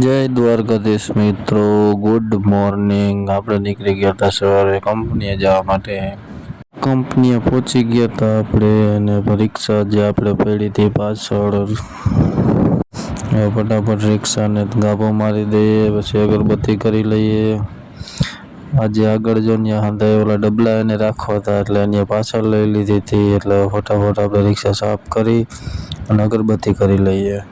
જય દ્વારકાધીશ મિત્રો, good morning. આપણે નીકળી ગયા હતા સવારે કંપનીએ જવા માટે। કંપનીએ પહોંચી ગયા હતા આપણે, અને રિક્ષા જે આપણે પડી હતી પાછળ, ફટાફટ રિક્ષાને ગાભો મારી દઈએ, પછી અગરબત્તી કરી લઈએ। આજે આગળ જો ત્યાં હતા ઓલા ડબલા એને રાખવા હતા, એટલે એની પાછળ લઈ લીધી હતી। એટલે ફટાફટ આપણે રિક્ષા સાફ કરી અને અગરબત્તી કરી લઈએ।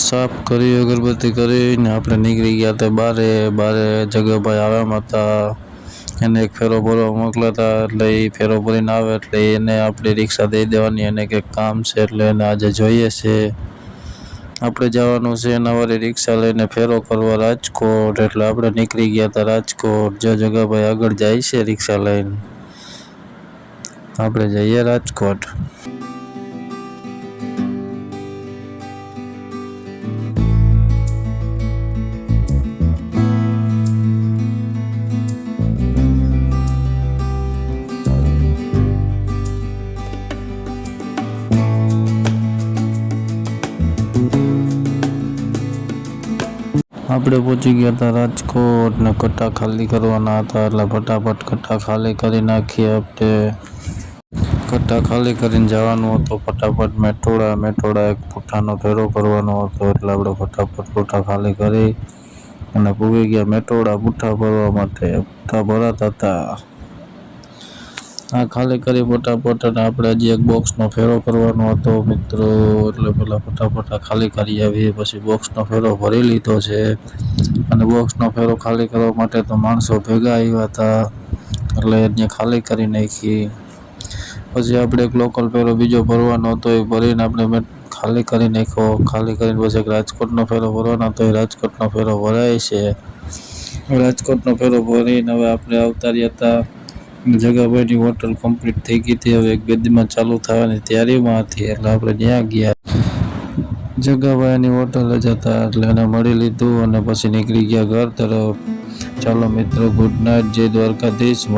સાફ કરી અગરબત્તી કરીને આપણે નીકળી ગયા હતા બારે જગાભાઈ આવ્યા હતા, એને એક ફેરો ભરવા મોકલ્યા હતા। એટલે એ ફેરો ભરીને આવે એટલે એને આપણી રિક્ષા દઈ દેવાની, એને કંઈક કામ છે એટલે એને આજે જોઈએ છે। આપણે જવાનું છે એના વાળી રિક્ષા લઈને ફેરો કરવા રાજકોટ। એટલે આપણે નીકળી ગયા હતા રાજકોટ। જો જગાભાઈ આગળ જાય છે રિક્ષા લઈને, આપણે જઈએ રાજકોટ। આપણે પહોંચી ગયા હતા રાજકોટ ને કટ્ટા ખાલી કરવાના હતા, એટલે ફટાફટ કટ્ટા ખાલી કરી નાખીએ આપણે। કટ્ટા ખાલી કરીને જવાનું હતું ફટાફટ મેટોડા એક પુઠ્ઠાનો ફેરો કરવાનો હતો, એટલે આપણે ફટાફટ પુઠ્ઠા ખાલી કરી અને પૂગી ગયા મેટોડા પુઠ્ઠા ભરવા માટે। પુઠ્ઠા ભરાતા હતા, આ ખાલી કરી ફટાફટ, અને આપણે હજી એક બોક્સનો ફેરો કરવાનો હતો મિત્રો। એટલે પેલા ફટાફટ આ ખાલી કરી આવીએ, પછી બોક્સનો ફેરો ભરી લીધો છે। અને બોક્સનો ફેરો ખાલી કરવા માટે તો માણસો ભેગા આવ્યા હતા, એટલે એને ખાલી કરી નાખી। પછી આપણે એક લોકલ ફેરો બીજો ભરવાનો હતો, એ ભરીને આપણે ખાલી કરી નાખ્યો। ખાલી કરીને પછી એક રાજકોટનો ફેરો ભરવાનો હતો, એ રાજકોટનો ફેરો ભરાય છે। રાજકોટનો ફેરો ભરીને હવે આપણે આવતા રહ્યા હતા। જગાભાઈની હોટલ કમ્પ્લીટ થઈ ગઈ હતી, હવે એક બે દીમાં ચાલુ થવાની તૈયારીમાં હતી, એટલે આપણે ત્યાં ગયા। જગાભાઈની હોટલ જ હતા, એટલે એને મળી લીધું અને પછી નીકળી ગયા ઘર તરફ। ચાલો મિત્રો, ગુડ નાઇટ, જય દ્વારકાધીશ।